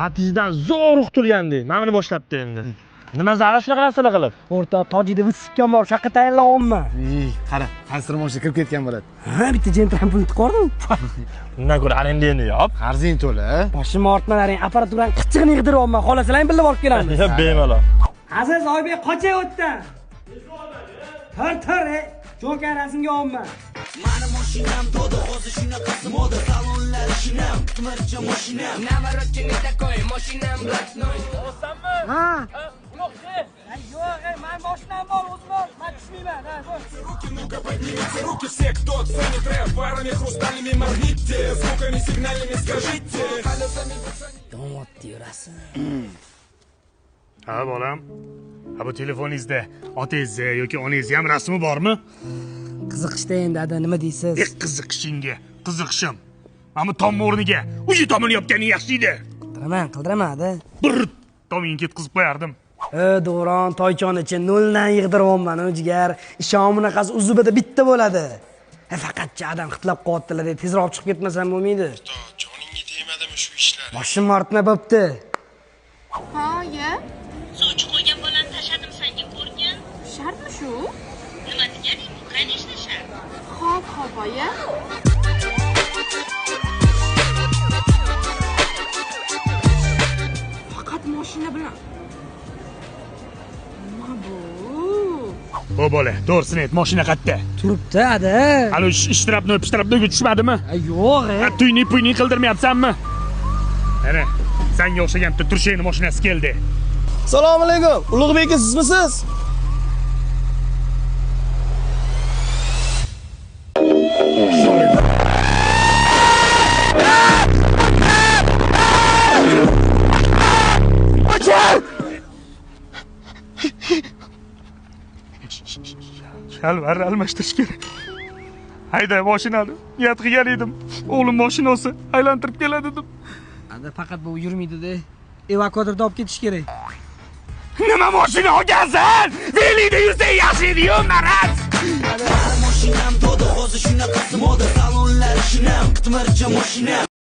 Patijdan zo'r uqtirgandi. Mana buni boshlabdi endi. Nima zarur shunaqa narsalar qilib? O'rta tojida viskan bor, shaqqa tayinlayapman. Qara, qaysi mashina kirib ketgan bo'ladi. Ha, bitta jentran pul tiqordim. Undan ko'ra arendani yop. Qarzing to'la. Boshim ortmalaring apparaturaning qichig'ini yig'diryapman. Xohlasalar birga borib kelamiz. Ya bemalol. Aziz Oybek qochay o'tdan. Tur, Jo'kan rasmga olma. Mani mashinam to'da, hozir shunaqasi moda, salonlar shinam, timircha mashinam. Namarotchini takoy, mashinam ratnoy. Osanmi? Ha. Uloqchi. Yo'q, men mashinam bor, o'zim bor. Men tushmayman, ha, bo'l. Руки, ну-ка поднимите руки все, кто ценит рэп. Парами хрустальными моргните, звуками сигнальными скажите. Domod deyurasiz. Ha bolam. Ha bu telefoningizda otangizni yoki onangizni ham rasmi bormi? Qiziqishda endi ada nima deysiz? Qiziqishingga, qiziqishim. Mana tom o'rniga uyi tomini yopganing yaxshi edi. Qildiraman, ada. Bir tomingni ketkizib qo'yardim. Do'ron, toychonichi noldan yig'diryapman, jigar. Ishon bunaqasi uzubida bitta bo'ladi. Faqatcha adam xitlab qo'yaptilar deb tezroq chiqib ketmasam bo'lmaydi. Joningga tegmadimi shu ishlar? Boshim ortma bo'pti. Ha, ya. Sovchi qo'ygan bolani tashladim senga ko'rgin. Shartmi shu? Nima deganing? Bu конечно shart. Xo'p, oya. Faqat mashina bilan. Nima bu? O bola, to'g'risini ayt, mashina qayerda? Turibdi, ada. Hali ishtirabni tushmadimi? Yo'q, Tuyni qildirmayapsanmi? Ana, senga o'xshagan turshayni mashinasi keldi. Assalomu alaykum. Ulug'bek sizmisiz? Shalvar almashtirish kerak. Hayda mashinani. Niyat qilgan edim. O'g'lim mashinasi aylantirib keladi dedim. Ada faqat bu yurmaydi-da. Evakuatorda olib ketish kerak. Nima mashina olgansan? Velida yursang yaxshi edi-yu, maraz. Mani mashinam to'da, hozir shunaqasi moda, salonlar shinam, timircha mashinam.